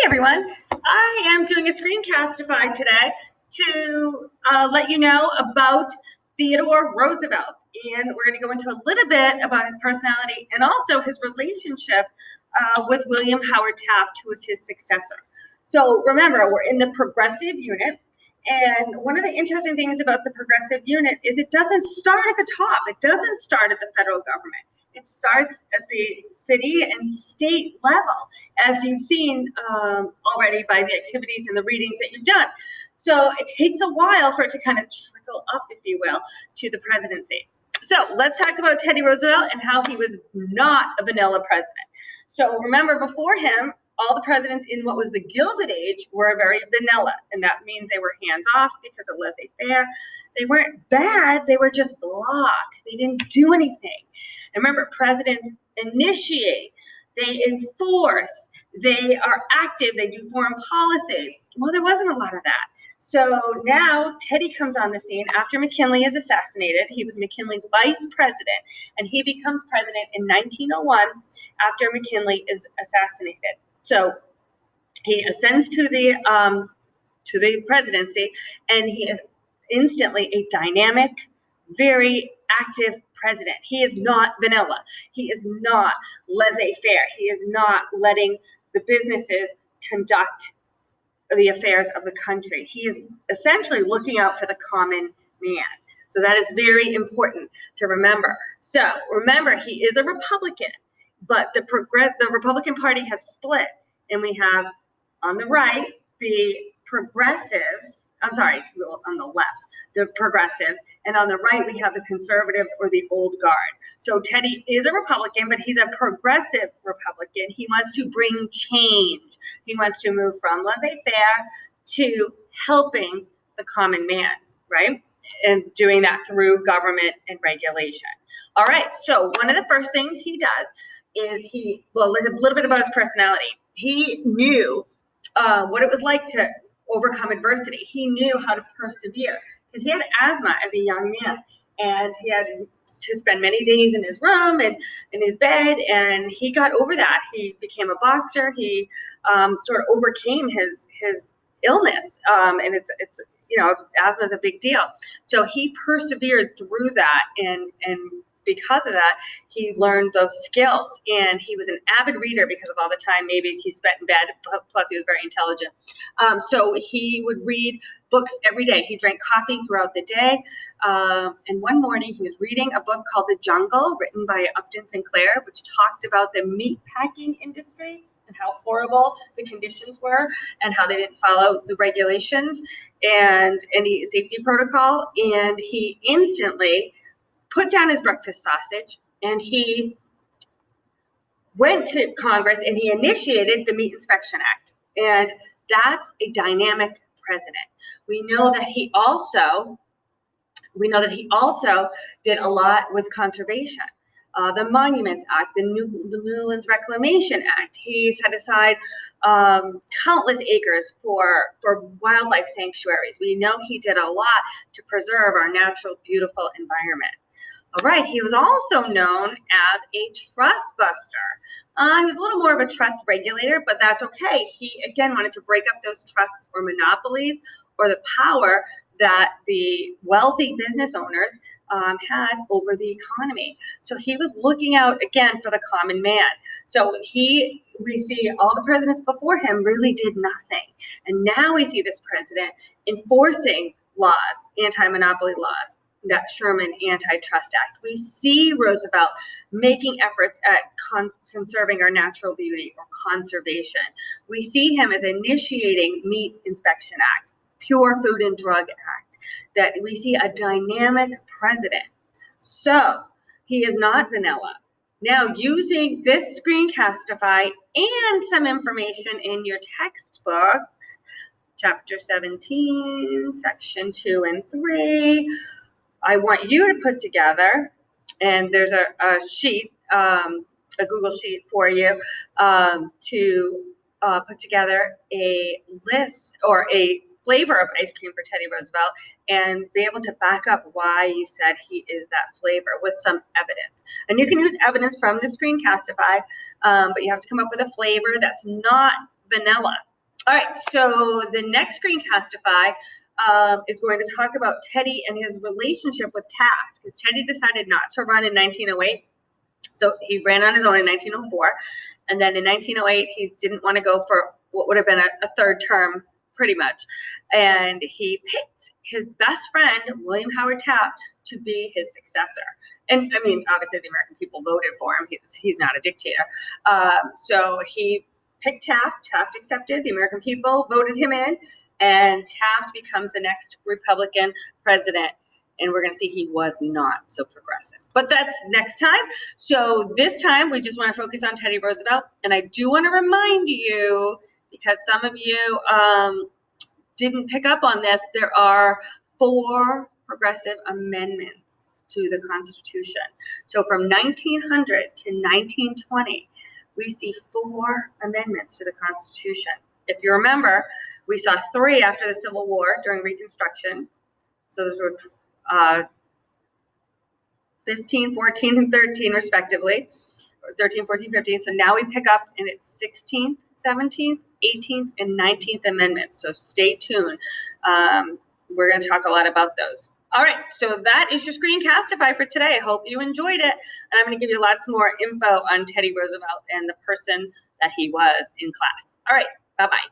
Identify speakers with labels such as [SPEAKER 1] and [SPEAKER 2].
[SPEAKER 1] Hi everyone, I am doing a screencastify today to let you know about Theodore Roosevelt, and we're going to go into a little bit about his personality and also his relationship with William Howard Taft, who was his successor. So remember, we're in the progressive unit, and one of the interesting things about the progressive unit is it doesn't start at the top. It doesn't start at the federal government. It starts at the city and state level, as you've seen already by the activities and the readings that you've done. So it takes a while for it to kind of trickle up, if you will, to the presidency. So let's talk about Teddy Roosevelt and how he was not a vanilla president. So remember, before him, all the presidents in what was the Gilded Age were very vanilla, and that means they were hands-off because of laissez-faire. They weren't bad, they were just blocked. They didn't do anything. And remember, presidents initiate, they enforce, they are active, they do foreign policy. Well, there wasn't a lot of that. So now Teddy comes on the scene after McKinley is assassinated. He was McKinley's vice president, and he becomes president in 1901 after McKinley is assassinated. So he ascends to the presidency, and he is instantly a dynamic, very active president. He is not vanilla. He is not laissez-faire. He is not letting the businesses conduct the affairs of the country. He is essentially looking out for the common man. So that is very important to remember. So remember, he is a Republican, but the Republican Party has split, and we have on the right the progressives. I'm sorry, on the left, the progressives, and on the right we have the conservatives or the old guard. So Teddy is a Republican, but he's a progressive Republican. He wants to bring change. He wants to move from laissez-faire to helping the common man, right? And doing that through government and regulation. All right, so one of the first things he does is a little bit about his personality. He knew what it was like to overcome adversity. He knew how to persevere because he had asthma as a young man, and he had to spend many days in his room and in his bed, and he got over that. He became a boxer. He sort of overcame his illness, and it's asthma is a big deal. So he persevered through that, and because of that, he learned those skills, and he was an avid reader because of all the time maybe he spent in bed, plus he was very intelligent. So he would read books every day. He drank coffee throughout the day, and one morning he was reading a book called The Jungle, written by Upton Sinclair, which talked about the meat packing industry and how horrible the conditions were and how they didn't follow the regulations and any safety protocol, and he instantly put down his breakfast sausage, and he went to Congress and he initiated the Meat Inspection Act. And that's a dynamic president. We know that he also did a lot with conservation. The Monuments Act, the Newlands Reclamation Act. He set aside countless acres for wildlife sanctuaries. We know he did a lot to preserve our natural, beautiful environment. All right, he was also known as a trust buster. He was a little more of a trust regulator, but that's okay. He, again, wanted to break up those trusts or monopolies or the power that the wealthy business owners had over the economy. So he was looking out, again, for the common man. So we see all the presidents before him really did nothing. And now we see this president enforcing laws, anti-monopoly laws, that Sherman Antitrust Act. We see Roosevelt making efforts at conserving our natural beauty or conservation. We see him as initiating Meat Inspection Act, Pure Food and Drug Act, that we see a dynamic president. So he is not vanilla. Now, using this screencastify and some information in your textbook, chapter 17, section 2 and 3, I want you to put together, and there's a sheet, a Google sheet for you to put together a list or a flavor of ice cream for Teddy Roosevelt and be able to back up why you said he is that flavor with some evidence. And you can use evidence from the screencastify, but you have to come up with a flavor that's not vanilla. All right, so the next Screencastify is going to talk about Teddy and his relationship with Taft, because Teddy decided not to run in 1908. So he ran on his own in 1904. And then in 1908, he didn't want to go for what would have been a third term, pretty much. And he picked his best friend, William Howard Taft, to be his successor. And I mean, obviously, the American people voted for him. He's not a dictator. So he picked Taft. Taft accepted. The American people voted him in. And Taft becomes the next Republican president. And we're going to see he was not so progressive. But that's next time. So this time, we just want to focus on Teddy Roosevelt. And I do want to remind you, because some of you didn't pick up on this, there are 4 progressive amendments to the Constitution. So from 1900 to 1920, we see 4 amendments to the Constitution. If you remember, we saw 3 after the Civil War during Reconstruction. So those were 15, 14, and 13, respectively, or 13, 14, 15. So now we pick up, and it's 16th, 17th, 18th, and 19th Amendment. So stay tuned. We're going to talk a lot about those. All right, so that is your Screencastify for today. I hope you enjoyed it. And I'm going to give you lots more info on Teddy Roosevelt and the person that he was in class. All right, bye-bye.